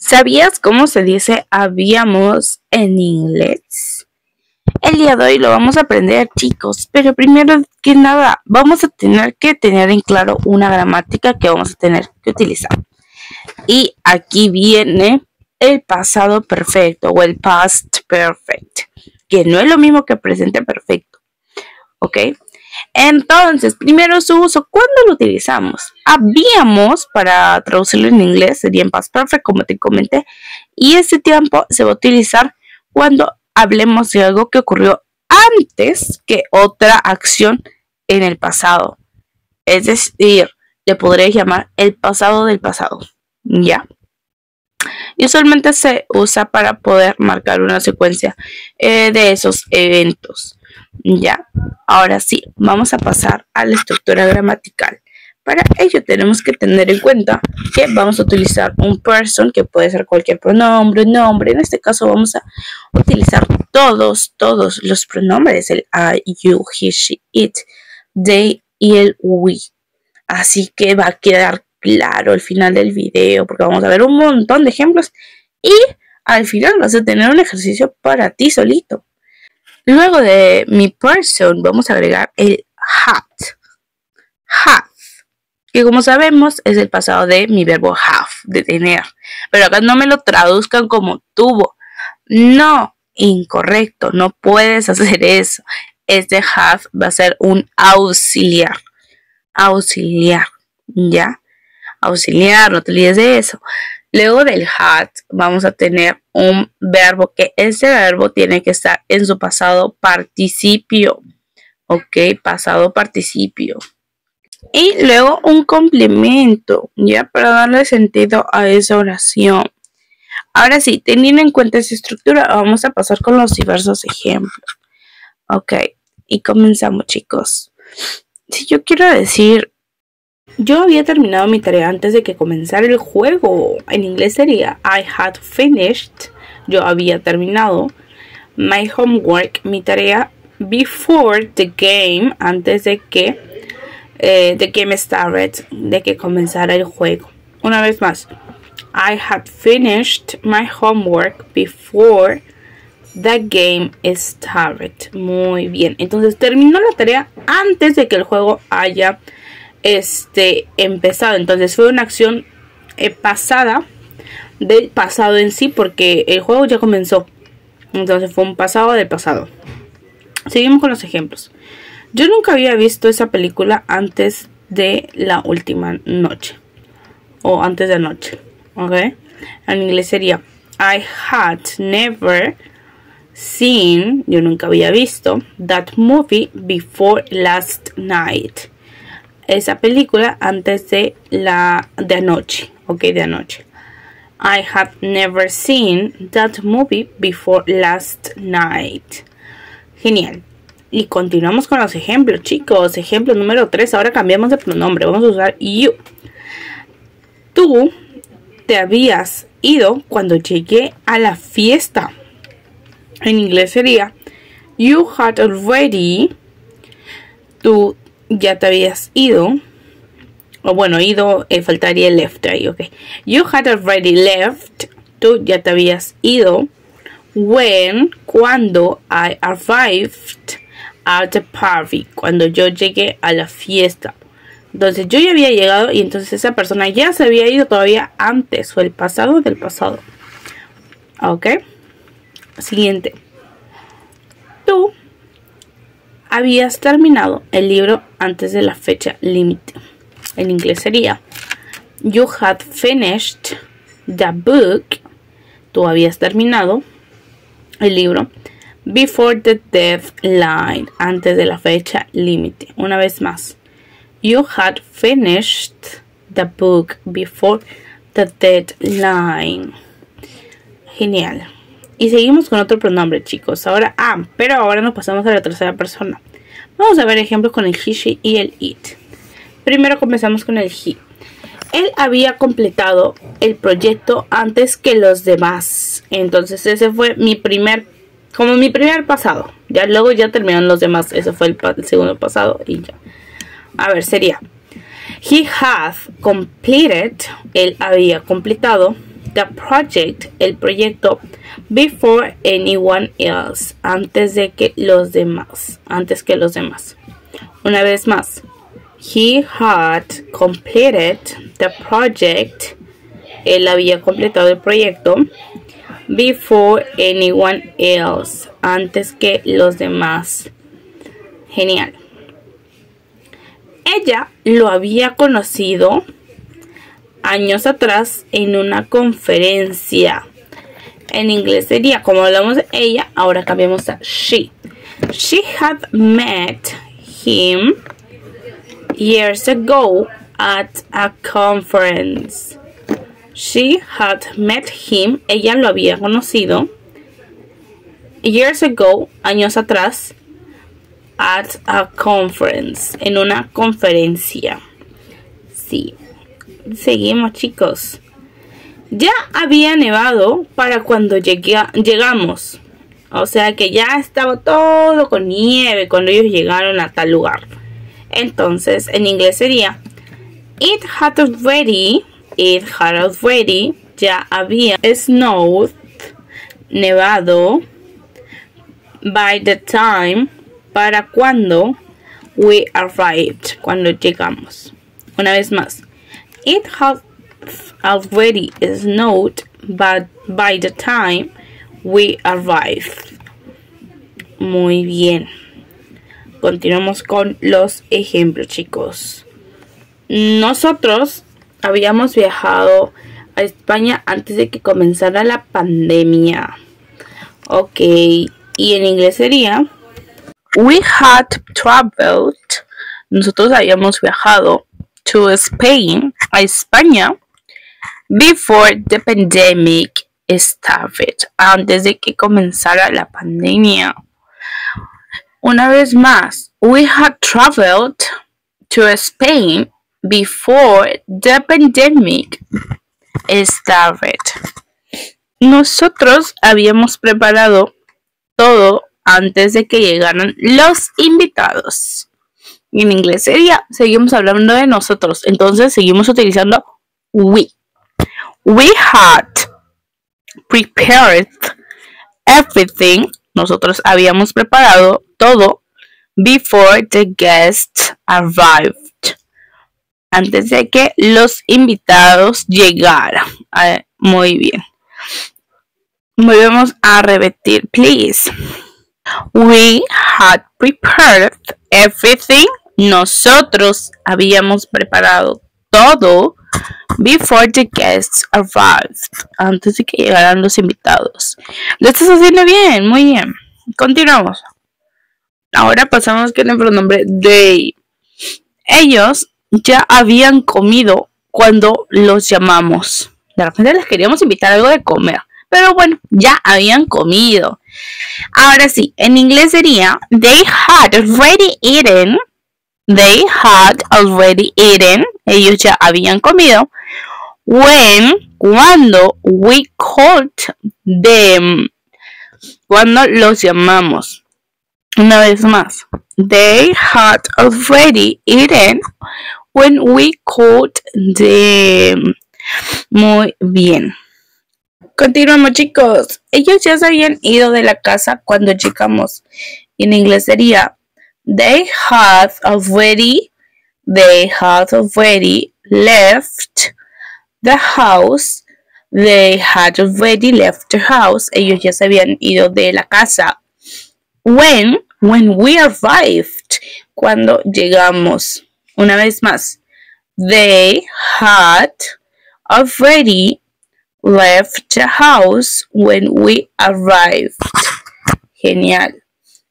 ¿Sabías cómo se dice habíamos en inglés? El día de hoy lo vamos a aprender, chicos, pero primero que nada vamos a tener que tener en claro una gramática que vamos a tener que utilizar. Y aquí viene el pasado perfecto o el past perfect, que no es lo mismo que presente perfecto, ¿ok? Entonces, primero su uso, ¿cuándo lo utilizamos? Habíamos, para traducirlo en inglés, sería en past perfect, como te comenté, y ese tiempo se va a utilizar cuando hablemos de algo que ocurrió antes que otra acción en el pasado. Es decir, le podré llamar el pasado del pasado, ¿ya? Y usualmente se usa para poder marcar una secuencia de esos eventos. Ya, ahora sí, vamos a pasar a la estructura gramatical. Para ello tenemos que tener en cuenta que vamos a utilizar un person, que puede ser cualquier pronombre, nombre. En este caso vamos a utilizar todos los pronombres, el I, you, he, she, it, they y el we. Así que va a quedar claro al final del video, porque vamos a ver un montón de ejemplos y al final vas a tener un ejercicio para ti solito. Luego de mi person vamos a agregar el had, que como sabemos es el pasado de mi verbo have, de tener. Pero acá no me lo traduzcan como tuvo. No, incorrecto, no puedes hacer eso. Este have va a ser un auxiliar. Auxiliar, ¿ya? Auxiliar, no te olvides de eso. Luego del had vamos a tener un verbo que ese verbo tiene que estar en su pasado participio. Ok, pasado participio. Y luego un complemento, ya, para darle sentido a esa oración. Ahora sí, teniendo en cuenta esa estructura, vamos a pasar con los diversos ejemplos. Ok, y comenzamos, chicos. Si yo quiero decir, yo había terminado mi tarea antes de que comenzara el juego. En inglés sería I had finished. Yo había terminado my homework, mi tarea, before the game, antes de que the game started, de que comenzara el juego. Una vez más, I had finished my homework before the game started. Muy bien, entonces terminó la tarea antes de que el juego haya empezado. Entonces fue una acción pasada del pasado en sí, porque el juego ya comenzó. Entonces fue un pasado del pasado. Seguimos con los ejemplos. Yo nunca había visto esa película antes de la última noche. O antes de anoche. ¿Ok? En inglés sería I had never seen, yo nunca había visto, that movie before last night. Esa película antes de anoche. Ok, de anoche. I had never seen that movie before last night. Genial. Y continuamos con los ejemplos, chicos. Ejemplo número 3. Ahora cambiamos de pronombre. Vamos a usar you. Tú te habías ido cuando llegué a la fiesta. En inglés sería you had already. Tú ya te habías ido. O bueno, ido, faltaría el left ahí, ok. You had already left. Tú ya te habías ido. When, cuando I arrived at the party, cuando yo llegué a la fiesta. Entonces yo ya había llegado y entonces esa persona ya se había ido todavía antes, fue el pasado del pasado. Ok. Siguiente. Tú habías terminado el libro antes de la fecha límite. En inglés sería you had finished the book. Tú habías terminado el libro before the deadline, antes de la fecha límite. Una vez más, you had finished the book before the deadline. Genial. Y seguimos con otro pronombre, chicos. Pero ahora nos pasamos a la tercera persona. Vamos a ver ejemplos con el he, she y el it. Primero comenzamos con el he. Él había completado el proyecto antes que los demás. Entonces ese fue mi primer pasado. Ya luego ya terminaron los demás. Ese fue el segundo pasado y ya. A ver, sería he had completed. Él había completado the project, el proyecto, before anyone else, antes que los demás. Una vez más, he had completed the project, él había completado el proyecto, before anyone else, antes que los demás. Genial. Ella lo había conocido años atrás en una conferencia. En inglés sería, como hablamos de ella, ahora cambiamos a she. She had met him years ago at a conference. She had met him, ella lo había conocido years ago, años atrás, at a conference, en una conferencia. Sí. Seguimos, chicos. Ya había nevado para cuando llegamos. O sea que ya estaba todo con nieve cuando ellos llegaron a tal lugar. Entonces, en inglés sería It had already, ya había snowed, nevado, by the time, para cuando we arrived, cuando llegamos. Una vez más. It had already snowed by the time we arrived. Muy bien. Continuamos con los ejemplos, chicos. Nosotros habíamos viajado a España antes de que comenzara la pandemia. Ok. Y en inglés sería We had traveled. Nosotros habíamos viajado to Spain, a España, before the pandemic started, antes de que comenzara la pandemia. Una vez más, we had traveled to Spain before the pandemic started. Nosotros habíamos preparado todo antes de que llegaran los invitados. Y en inglés sería, seguimos hablando de nosotros, entonces seguimos utilizando we. We had prepared everything, nosotros habíamos preparado todo, before the guests arrived, antes de que los invitados llegaran. Muy bien. Volvemos a repetir, please. We had prepared everything. Nosotros habíamos preparado todo before the guests arrived, antes de que llegaran los invitados. Lo estás haciendo bien, muy bien. Continuamos. Ahora pasamos con el pronombre they. Ellos ya habían comido cuando los llamamos. De repente les queríamos invitar algo de comer, pero bueno, ya habían comido. Ahora sí, en inglés sería they had already eaten. They had already eaten. Ellos ya habían comido. Cuando we called them. Cuando los llamamos. Una vez más. They had already eaten when we called them. Muy bien. Continuamos, chicos. Ellos ya se habían ido de la casa cuando llegamos. En inglés sería They had already left the house. They had already left the house. Ellos ya se habían ido de la casa. When we arrived. Cuando llegamos. Una vez más. They had already left the house when we arrived. Genial.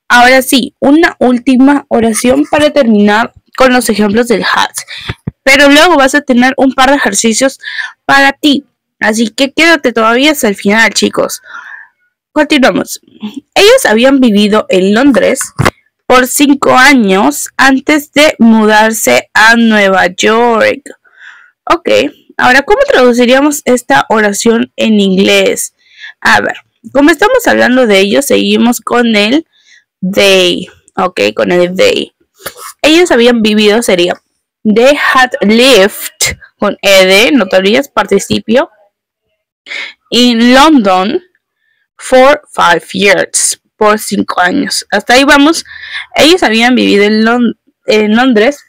Ahora sí, una última oración para terminar con los ejemplos del had. Pero luego vas a tener un par de ejercicios para ti. Así que quédate todavía hasta el final, chicos. Continuamos. Ellos habían vivido en Londres por 5 años antes de mudarse a Nueva York. Ok, ahora, ¿cómo traduciríamos esta oración en inglés? A ver, como estamos hablando de ellos, seguimos con el they. Ok, con el they. Ellos habían vivido sería they had lived, con ed, no te olvides, participio In London for 5 years. Por 5 años. Hasta ahí vamos. Ellos habían vivido en Londres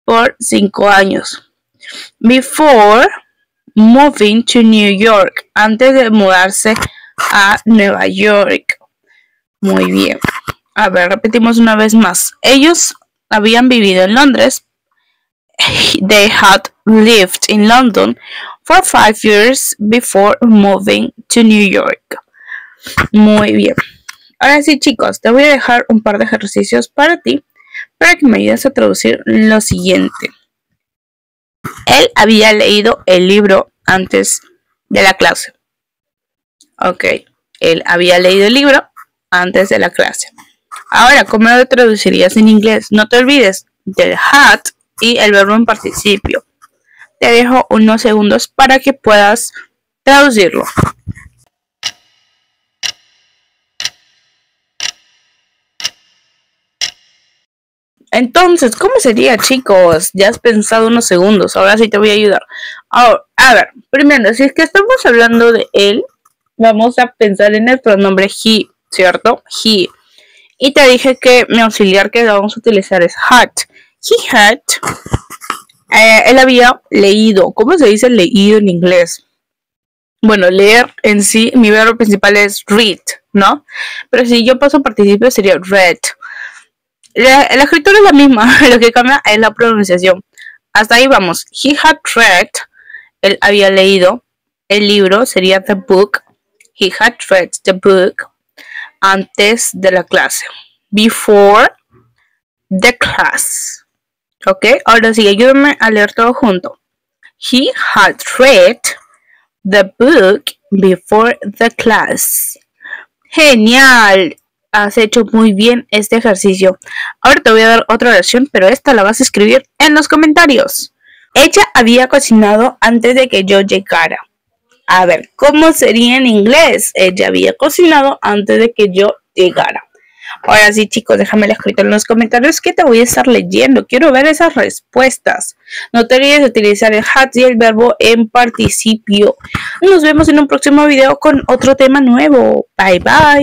por 5 años. Before moving to New York. Antes de mudarse a Nueva York. Muy bien. A ver, repetimos una vez más. Ellos habían vivido en Londres. They had lived in London for 5 years before moving to New York. Muy bien. Ahora sí, chicos, te voy a dejar un par de ejercicios para ti, para que me ayudes a traducir lo siguiente. Él había leído el libro antes de la clase. Ok, él había leído el libro antes de la clase. Ahora, ¿cómo lo traducirías en inglés? No te olvides del had y el verbo en participio. Te dejo unos segundos para que puedas traducirlo. Entonces, ¿cómo sería, chicos? Ya has pensado unos segundos, ahora sí te voy a ayudar. Ahora, a ver, primero, si es que estamos hablando de él, vamos a pensar en el pronombre he, ¿cierto? He. Y te dije que mi auxiliar que vamos a utilizar es had. He had. Él había leído. ¿Cómo se dice leído en inglés? Bueno, leer en sí, mi verbo principal es read, ¿no? Pero si yo paso participio sería read. La escritura es la misma, lo que cambia es la pronunciación. Hasta ahí vamos. He had read. Él había leído el libro, sería the book. He had read the book antes de la clase. Before the class. Ok, ahora sí, ayúdame a leer todo junto. He had read the book before the class. Genial. Has hecho muy bien este ejercicio. Ahora te voy a dar otra versión, pero esta la vas a escribir en los comentarios. Ella había cocinado antes de que yo llegara. A ver, ¿cómo sería en inglés? Ella había cocinado antes de que yo llegara. Ahora sí, chicos, déjamelo escrito en los comentarios que te voy a estar leyendo. Quiero ver esas respuestas. No te olvides de utilizar el had y el verbo en participio. Nos vemos en un próximo video con otro tema nuevo. Bye, bye.